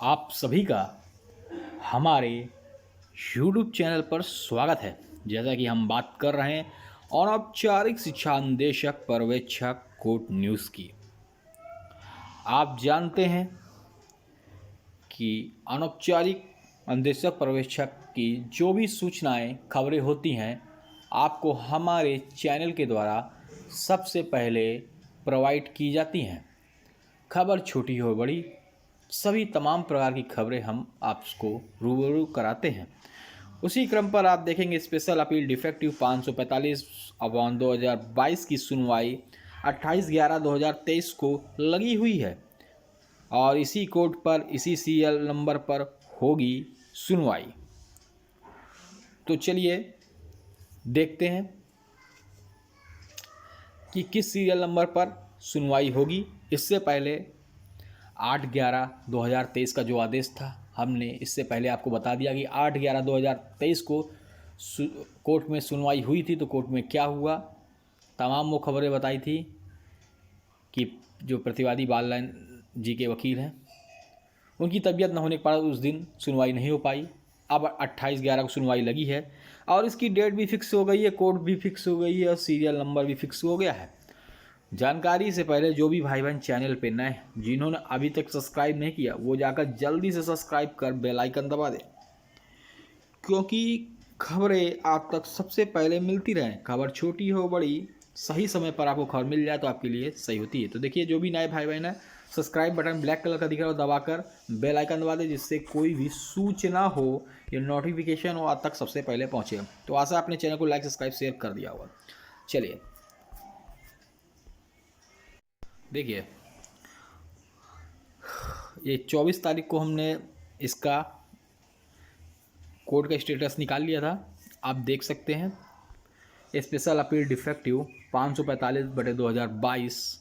आप सभी का हमारे YouTube चैनल पर स्वागत है। जैसा कि हम बात कर रहे हैं अनौपचारिक शिक्षा निदेशक पर्यवेक्षक कोर्ट न्यूज़ की। आप जानते हैं कि अनौपचारिक निदेशक पर्यवेक्षक की जो भी सूचनाएं खबरें होती हैं आपको हमारे चैनल के द्वारा सबसे पहले प्रोवाइड की जाती हैं। खबर छोटी हो बड़ी सभी तमाम प्रकार की खबरें हम आपको रूबरू कराते हैं। उसी क्रम पर आप देखेंगे स्पेशल अपील डिफेक्टिव 545/2022 की सुनवाई 28/11/2023 को लगी हुई है और इसी कोर्ट पर इसी सीरियल नंबर पर होगी सुनवाई। तो चलिए देखते हैं कि किस सीरियल नंबर पर सुनवाई होगी। इससे पहले 8/11/2023 का जो आदेश था हमने इससे पहले आपको बता दिया कि 8/11/2023 को कोर्ट में सुनवाई हुई थी। तो कोर्ट में क्या हुआ तमाम वो खबरें बताई थी कि जो प्रतिवादी बाललाइन जी के वकील हैं उनकी तबीयत न होने के कारण उस दिन सुनवाई नहीं हो पाई। अब 28/11 को सुनवाई लगी है और इसकी डेट भी फिक्स हो गई है, कोर्ट भी फिक्स हो गई है और सीरियल नंबर भी फिक्स हो गया है। जानकारी से पहले जो भी भाई बहन चैनल पे नए जिन्होंने अभी तक सब्सक्राइब नहीं किया वो जाकर जल्दी से सब्सक्राइब कर बेल आइकन दबा दें, क्योंकि खबरें आप तक सबसे पहले मिलती रहें। खबर छोटी हो बड़ी सही समय पर आपको खबर मिल जाए तो आपके लिए सही होती है। तो देखिए जो भी नए भाई बहन है सब्सक्राइब बटन ब्लैक कलर का दिख रहा है दबाकर बेल आइकन दबा दें, जिससे कोई भी सूचना हो या नोटिफिकेशन हो आप तक सबसे पहले पहुँचे। तो आशा अपने चैनल को लाइक सब्सक्राइब शेयर कर दिया होगा। चलिए देखिए ये 24 तारीख को हमने इसका कोर्ट का स्टेटस निकाल लिया था। आप देख सकते हैं स्पेशल अपील डिफेक्टिव 545/2022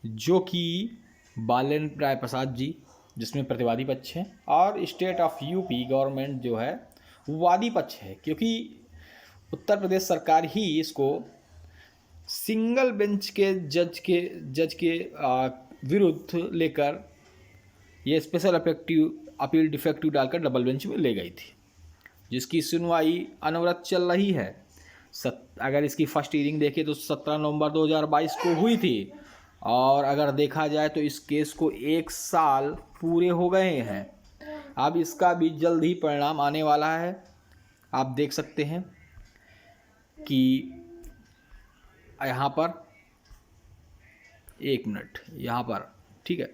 जो कि बालन राय प्रसाद जी जिसमें प्रतिवादी पक्ष है और स्टेट ऑफ यूपी गवर्नमेंट जो है वादी पक्ष है, क्योंकि उत्तर प्रदेश सरकार ही इसको सिंगल बेंच के जज के विरुद्ध लेकर ये स्पेशल अपील डिफेक्टिव डालकर डबल बेंच में ले गई थी, जिसकी सुनवाई अनवरत चल रही है। अगर इसकी फर्स्ट हियरिंग देखें तो 17 नवंबर 2022 को हुई थी और अगर देखा जाए तो इस केस को 1 साल पूरे हो गए हैं। अब इसका भी जल्द ही परिणाम आने वाला है। आप देख सकते हैं कि यहाँ पर 1 मिनट यहाँ पर ठीक है,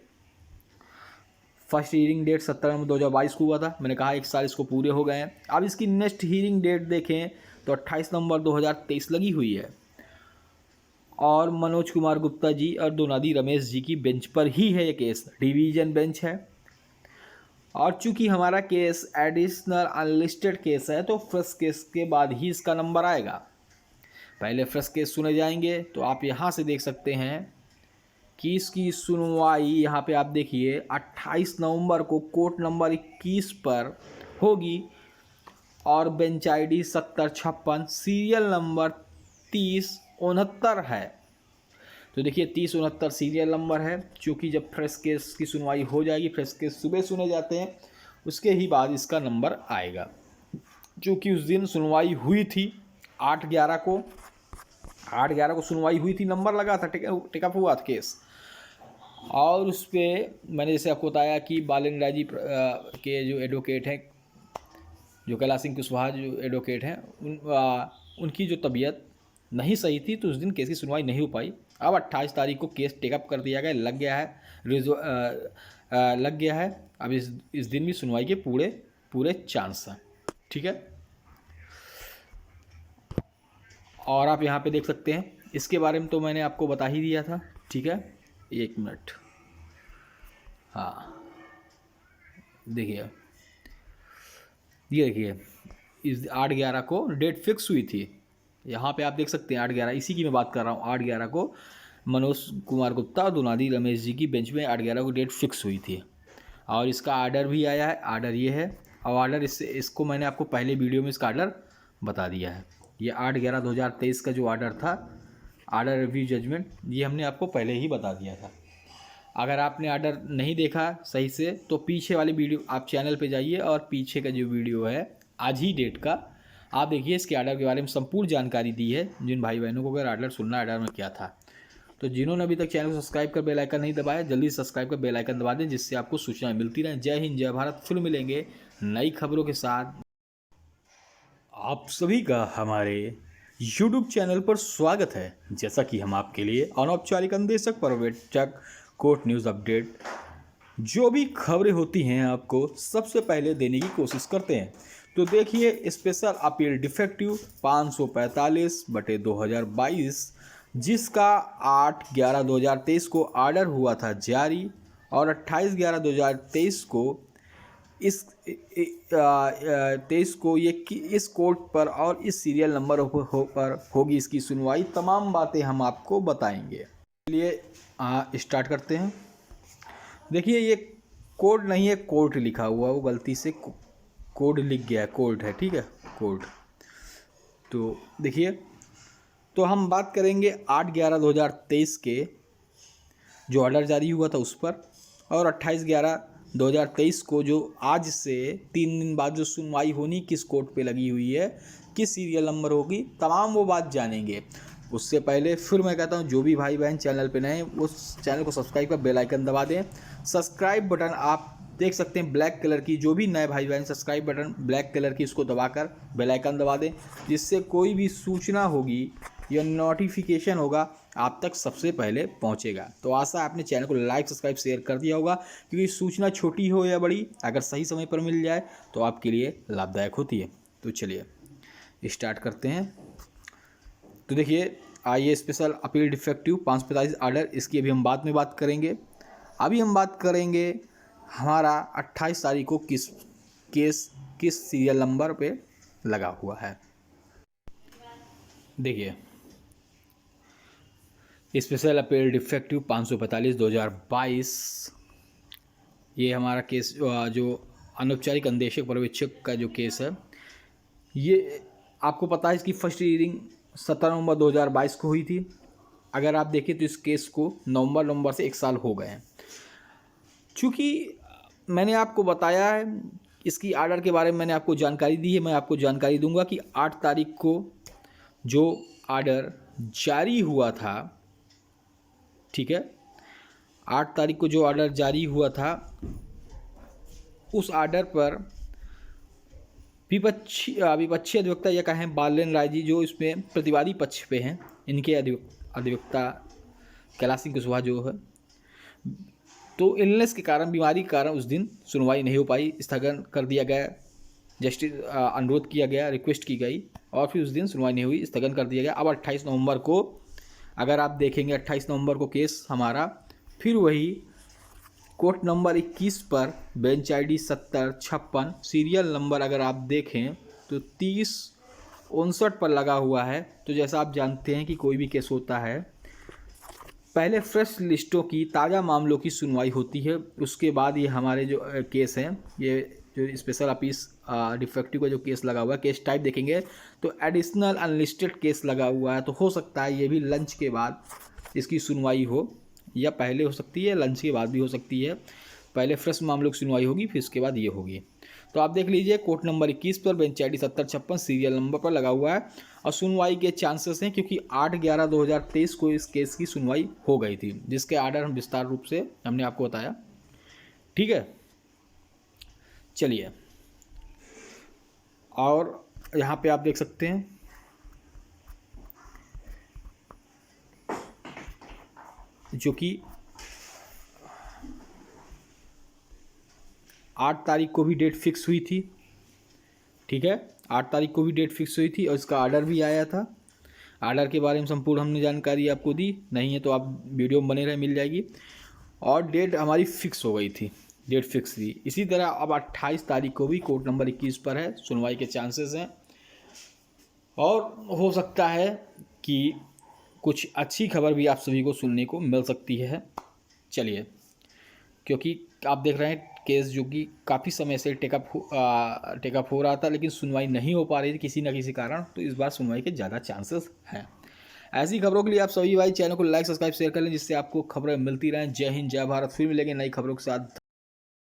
फर्स्ट हीयरिंग डेट 17 नवंबर 2022 को हुआ था। मैंने कहा 1 साल इसको पूरे हो गए हैं। अब इसकी नेक्स्ट हीयरिंग डेट देखें तो 28 नवंबर 2023 लगी हुई है और मनोज कुमार गुप्ता जी और दोनादी रमेश जी की बेंच पर ही है। ये केस डिवीजन बेंच है और चूंकि हमारा केस एडिशनल अनलिस्टेड केस है तो फ्रेश केस के बाद ही इसका नंबर आएगा। पहले फ्रेश केस सुने जाएंगे। तो आप यहाँ से देख सकते हैं कि इसकी सुनवाई यहाँ पे आप देखिए 28 नवंबर को कोर्ट नंबर 21 पर होगी और बेंच ID 7056 सीरियल नंबर 3069 है। तो देखिए 3069 सीरियल नंबर है, क्योंकि जब फ्रेश केस की सुनवाई हो जाएगी, फ्रेश केस सुबह सुने जाते हैं, उसके ही बाद इसका नंबर आएगा। क्योंकि उस दिन सुनवाई हुई थी 8/11 को सुनवाई हुई थी, नंबर लगा था, टेकअप हुआ था केस और उस पर मैंने जैसे आपको बताया कि बालन राय जी के जो एडवोकेट हैं, जो कैलाश सिंह कुशवाहा जो एडवोकेट हैं, उनकी जो तबीयत नहीं सही थी तो उस दिन केस की सुनवाई नहीं हो पाई। अब 28 तारीख को केस टेकअप कर दिया गया, लग गया है। अब इस दिन भी सुनवाई के पूरे चांस हैं। ठीक है, और आप यहाँ पे देख सकते हैं इसके बारे में तो मैंने आपको बता ही दिया था। ठीक है, 1 मिनट, हाँ देखिए ये देखिए इस 8/11 को डेट फिक्स हुई थी। यहाँ पे आप देख सकते हैं 8/11 इसी की मैं बात कर रहा हूँ। 8/11 को मनोज कुमार गुप्ता और दोनादी रमेश जी की बेंच में 8/11 को डेट फिक्स हुई थी और इसका आर्डर भी आया है। आर्डर ये है और आर्डर इसको मैंने आपको पहले वीडियो में इसका आर्डर बता दिया है। ये 8/11/2023 का जो आर्डर था, आर्डर रिव्यू जजमेंट, ये हमने आपको पहले ही बता दिया था। अगर आपने ऑर्डर नहीं देखा सही से तो पीछे वाली वीडियो आप चैनल पे जाइए और पीछे का जो वीडियो है आज ही डेट का आप देखिए, इसके ऑर्डर के बारे में संपूर्ण जानकारी दी है। जिन भाई बहनों को अगर ऑर्डर सुनना है ऑर्डर में क्या था, तो जिन्होंने अभी तक चैनल को सब्सक्राइब कर बेल आइकन नहीं दबाया, जल्दी सब्सक्राइब कर बेल आइकन दबा दें, जिससे आपको सूचनाएं मिलती रहें। जय हिंद, जय भारत। फिर मिलेंगे नई खबरों के साथ। आप सभी का हमारे YouTube चैनल पर स्वागत है। जैसा कि हम आपके लिए अनौपचारिक अन्वेषक पर्यवेक्षक कोर्ट न्यूज़ अपडेट जो भी खबरें होती हैं आपको सबसे पहले देने की कोशिश करते हैं। तो देखिए, स्पेशल अपील डिफेक्टिव 545/2022 जिसका 8/11/2023 को ऑर्डर हुआ था जारी और 28/11/2023 को इस 23 को ये इस कोर्ट पर और इस सीरियल नंबर पर होगी इसकी सुनवाई। तमाम बातें हम आपको बताएंगे। चलिए स्टार्ट करते हैं। देखिए, ये कोड नहीं है, कोर्ट लिखा हुआ, वो गलती से कोड लिख गया है, कोर्ट है, ठीक है, कोर्ट। तो देखिए, तो हम बात करेंगे 8/11/2023 के जो ऑर्डर जारी हुआ था उस पर, और 28/11/2023 को जो आज से 3 दिन बाद जो सुनवाई होनी किस कोर्ट पे लगी हुई है, किस सीरियल नंबर होगी, तमाम वो बात जानेंगे। उससे पहले फिर मैं कहता हूँ, जो भी भाई बहन चैनल पे नए हैं वो चैनल को सब्सक्राइब कर बेल आइकन दबा दें। सब्सक्राइब बटन आप देख सकते हैं ब्लैक कलर की, जो भी नए भाई बहन सब्सक्राइब बटन ब्लैक कलर की उसको दबाकर बेल आइकन दबा दें, जिससे कोई भी सूचना होगी या नोटिफिकेशन होगा आप तक सबसे पहले पहुंचेगा। तो आशा है आपने चैनल को लाइक सब्सक्राइब शेयर कर दिया होगा, क्योंकि सूचना छोटी हो या बड़ी अगर सही समय पर मिल जाए तो आपके लिए लाभदायक होती है। तो चलिए स्टार्ट करते हैं। तो देखिए, आइए स्पेशल अपील डिफेक्टिव 545 ऑर्डर, इसकी अभी हम बाद में बात करेंगे। अभी हम बात करेंगे हमारा 28 तारीख को किस सीरियल नंबर पे लगा हुआ है। देखिए, स्पेशल अपील डिफेक्टिव 545/2022 ये हमारा केस जो अनौपचारिक अन्वेषक पर्यवेक्षक का जो केस है, ये आपको पता है इसकी फर्स्ट हियरिंग 17 नवंबर 2022 को हुई थी। अगर आप देखें तो इस केस को नवंबर से 1 साल हो गए हैं। चूँकि मैंने आपको बताया है इसकी ऑर्डर के बारे में, मैंने आपको जानकारी दी है, मैं आपको जानकारी दूंगा कि 8 तारीख को जो ऑर्डर जारी हुआ था, ठीक है, 8 तारीख को जो ऑर्डर जारी हुआ था उस ऑर्डर पर विपक्षी अधिवक्ता या कहें बालन राय जी जो इसमें प्रतिवादी पक्ष पे हैं, इनके अधिवक्ता कैलाश सिंह कुशवाहा जो है, तो इलनेस के कारण, बीमारी के कारण उस दिन सुनवाई नहीं हो पाई, स्थगन कर दिया गया। जस्टिस अनुरोध किया गया, रिक्वेस्ट की गई और फिर उस दिन सुनवाई नहीं हुई, स्थगन कर दिया गया। अब 28 नवंबर को अगर आप देखेंगे 28 नवंबर को केस हमारा फिर वही कोर्ट नंबर 21 पर बेंच ID 7056 सीरियल नंबर अगर आप देखें तो 3059 पर लगा हुआ है। तो जैसा आप जानते हैं कि कोई भी केस होता है पहले फ्रेश लिस्टों की, ताज़ा मामलों की सुनवाई होती है, उसके बाद ये हमारे जो केस हैं, ये जो स्पेशल अपीस डिफेक्टिव का जो केस लगा हुआ है, केस टाइप देखेंगे तो एडिशनल अनलिस्टेड केस लगा हुआ है। तो हो सकता है ये भी लंच के बाद इसकी सुनवाई हो, या पहले हो सकती है, लंच के बाद भी हो सकती है। पहले फ्रेश मामलों की सुनवाई होगी, फिर उसके बाद ये होगी। तो आप देख लीजिए, कोर्ट नंबर 21 पर बेंच ID 7056 सीरियल नंबर पर लगा हुआ है और सुनवाई के चांसेस हैं, क्योंकि 8/11/2023 को इस केस की सुनवाई हो गई थी, जिसके ऑर्डर हम विस्तार रूप से हमने आपको बताया, ठीक है। चलिए, और यहाँ पे आप देख सकते हैं जो कि 8 तारीख को भी डेट फिक्स हुई थी, ठीक है, 8 तारीख को भी डेट फिक्स हुई थी और इसका ऑर्डर भी आया था। ऑर्डर के बारे में संपूर्ण हमने जानकारी आपको दी, नहीं है तो आप वीडियो में बने रहे, मिल जाएगी। और डेट हमारी फिक्स हो गई थी, डेट फिक्स थी। इसी तरह अब 28 तारीख को भी कोर्ट नंबर 21 पर है, सुनवाई के चांसेस हैं और हो सकता है कि कुछ अच्छी खबर भी आप सभी को सुनने को मिल सकती है। चलिए, क्योंकि आप देख रहे हैं केस जो कि काफ़ी समय से टेकअप हो रहा था, लेकिन सुनवाई नहीं हो पा रही थी किसी न किसी कारण, तो इस बार सुनवाई के ज़्यादा चांसेस हैं। ऐसी खबरों के लिए आप सभी भाई चैनल को लाइक सब्सक्राइब शेयर कर लें, जिससे आपको खबरें मिलती रहें। जय हिंद, जय भारत। फिर मिलेंगे नई खबरों के साथ।